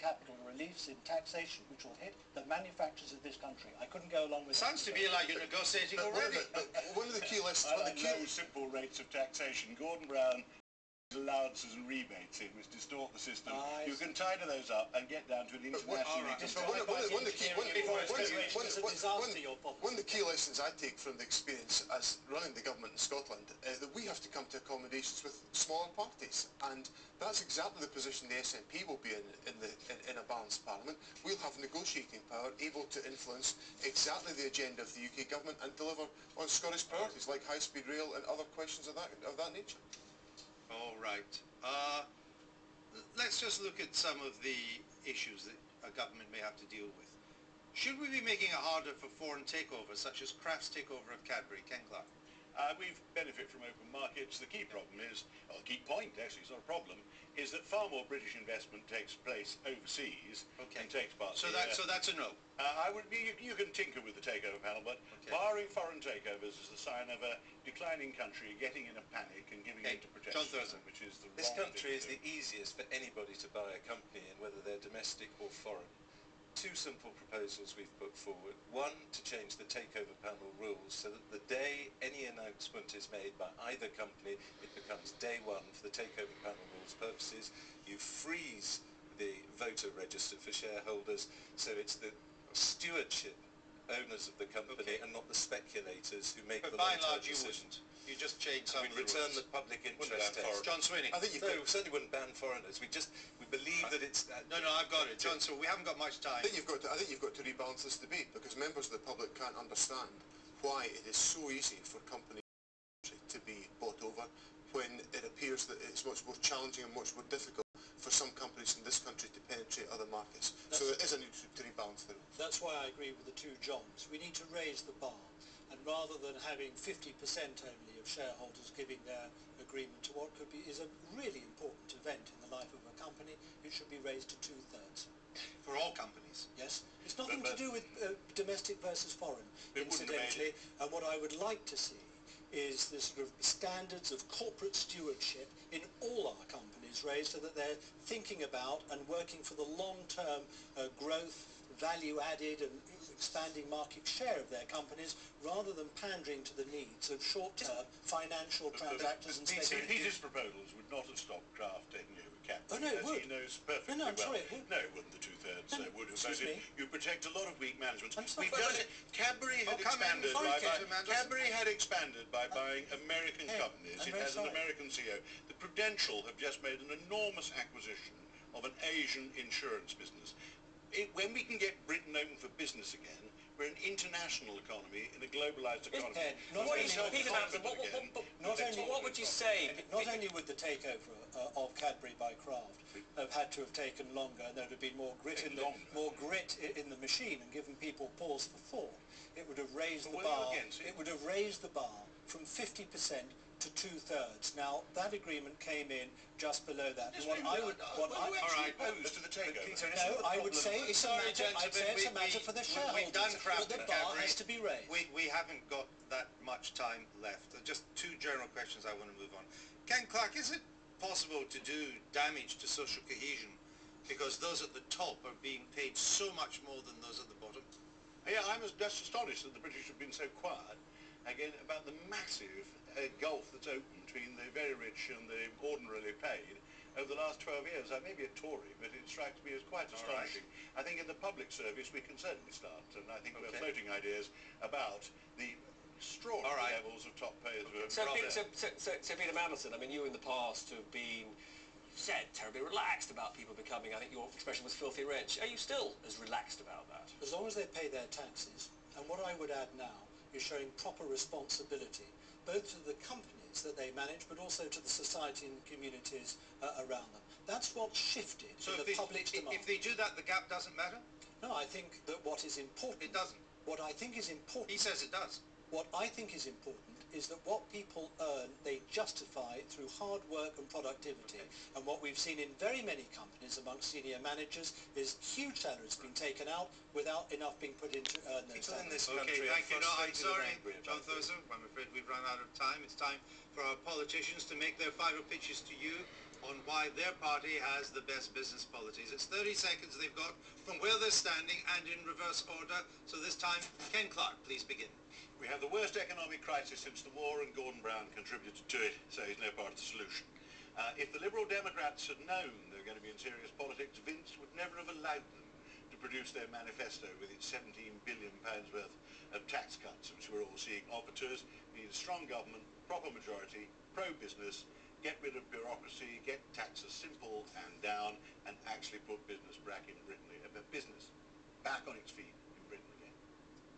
capital reliefs in taxation which will hit the manufacturers of this country. I couldn't go along with Sounds to me like you're negotiating already. One of the key lessons... No simple rates of taxation. Gordon Brown allowances and rebates in which distort the system. You can tidy those up and get down to an international... One of the key lessons I take from the experience as running the government in Scotland that we have to come to accommodations with smaller parties, and that's exactly the position the SNP will be in a balanced parliament. We'll have negotiating power, able to influence exactly the agenda of the UK government and deliver on Scottish priorities like high-speed rail and other questions of that nature. All right. Let's just look at some of the issues that a government may have to deal with. Should we be making it harder for foreign takeovers, such as Kraft's takeover of Cadbury? Ken Clarke. We benefit from open markets. The key problem is, or the key point actually, it's not a problem, is that far more British investment takes place overseas and takes part. So that's a no. You can tinker with the takeover panel, but barring foreign takeovers is the sign of a declining country getting in a panic and giving in to protection, which is the This wrong country is thing the easiest for anybody to buy a company in, whether they're domestic or foreign. Two simple proposals we've put forward. One, to change the takeover panel rules so that the day any announcement is made by either company, it becomes day one for the takeover panel rules purposes. You freeze the voter register for shareholders, so it's the stewardship owners of the company and not the speculators who make the long-term decisions. You just change some We'd return the public interest test. John Sweeney. I think we certainly wouldn't ban foreigners. We believe that it's... No, I've got it. John, so we haven't got much time. I think you've got to rebalance this debate, because members of the public can't understand why it is so easy for companies to be bought over when it appears that it's much more challenging and much more difficult for some companies in this country to penetrate other markets. So there is a need to rebalance the rules. That's why I agree with the two Johns. We need to raise the bar, and rather than having 50% only of shareholders giving their agreement to what is a really important event in the life of a company, it should be raised to 2/3. For all companies? Yes. It's nothing to do with domestic versus foreign, incidentally. And what I would like to see is the sort of standards of corporate stewardship in all our companies raised, so that they're thinking about and working for the long-term growth, value added and expanding market share of their companies, rather than pandering to the needs of short-term financial transactors and speculators. Peter's proposals would not have stopped Kraft taking over Cadbury. Oh, no, it would. He knows perfectly I'm well. sorry, it would. No, it wouldn't. The 2/3 would have. Excuse me? You protect a lot of weak management. I'm sorry. Cadbury had expanded by buying American companies. It has an American CEO. The Prudential have just made an enormous acquisition of an Asian insurance business. When we can get Britain open for business again, we're an international economy in a globalised economy. What would you say? Not only would the takeover of Cadbury by Kraft have had to have taken longer, and there would have been more grit in the machine and given people pause for thought, it would have raised the bar. It would have raised the bar from 50% to 2/3. Now that agreement came in just below that. Opposed to the takeover. No, I would say it's a matter for the shareholders. We've done Kraft but the bar has to be raised. We haven't got that much time left. Just two general questions I want to move on. Ken Clarke, is it possible to do damage to social cohesion because those at the top are being paid so much more than those at the bottom? Yeah, I'm just astonished that the British have been so quiet again about the massive gulf that's opened between the very rich and the ordinarily paid over the last 12 years. I may be a Tory, but it strikes me as quite astonishing. I think in the public service we can certainly start, and I think we're floating ideas about the extraordinary levels of top pay. So Peter Mandelson, I mean, you in the past have been said terribly relaxed about people becoming, I think your expression was filthy rich. Are you still as relaxed about that? As long as they pay their taxes. And what I would add now is showing proper responsibility, both to the companies that they manage, but also to the society and communities around them. That's what's shifted in the public's demand. If they do that, the gap doesn't matter? No, I think that what is important... It doesn't. What I think is important... He says it does. What I think is important is that what people earn, they justify through hard work and productivity. And what we've seen in very many companies amongst senior managers is huge salaries being taken out without enough being put into earn those salaries. Okay, thank you. No, I'm sorry, John Thurso. I'm afraid we've run out of time. It's time for our politicians to make their final pitches to you. on why their party has the best business policies. It's 30 seconds they've got from where they're standing and in reverse order. So this time, Ken Clarke, please begin. We have the worst economic crisis since the war, and Gordon Brown contributed to it, so he's no part of the solution. If the Liberal Democrats had known they were going to be in serious politics, Vince would never have allowed them to produce their manifesto with its £17 billion worth of tax cuts, which we're all seeing offered to us. We need a strong government, proper majority, pro-business, get rid of bureaucracy, get taxes simple and down, and actually put business back in Britain, business back on its feet in Britain again.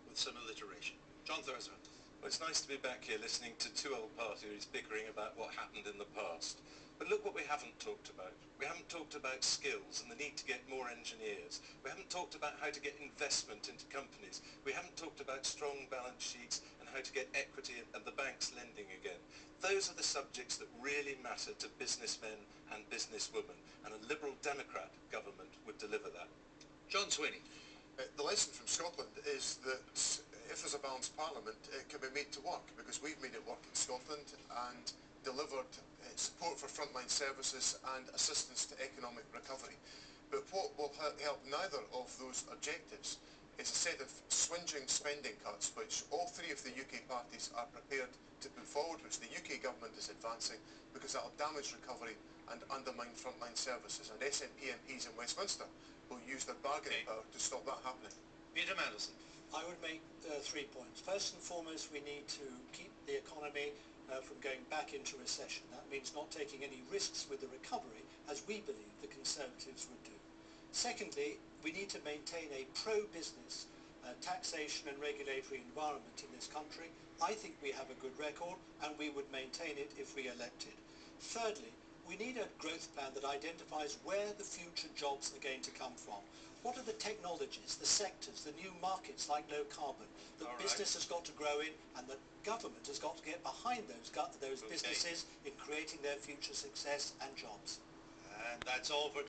With some alliteration. John Thurso. Well, it's nice to be back here listening to two old parties bickering about what happened in the past. But look what we haven't talked about. We haven't talked about skills and the need to get more engineers. We haven't talked about how to get investment into companies. We haven't talked about strong balance sheets and how to get equity and the banks lending again. Those are the subjects that really matter to businessmen and businesswomen, and a Liberal Democrat government would deliver that. John Sweeney. The lesson from Scotland is that if there's a balanced parliament, it can be made to work, because we've made it work in Scotland and delivered support for frontline services and assistance to economic recovery. But what will help neither of those objectives is a set of swinging spending cuts, which all three of the UK parties are prepared to put forward, which the UK government is advancing, because that will damage recovery and undermine frontline services. And SNP MPs in Westminster will use their bargaining power to stop that happening. Peter Mandelson. I would make 3 points. First and foremost, we need to keep the economy from going back into recession. That means not taking any risks with the recovery, as we believe the Conservatives would do. Secondly, we need to maintain a pro-business taxation and regulatory environment in this country. I think we have a good record, and we would maintain it if re-elected. Thirdly, we need a growth plan that identifies where the future jobs are going to come from. What are the technologies, the sectors, the new markets like low carbon that business has got to grow in, and the government has got to get behind those businesses in creating their future success and jobs. And that's all for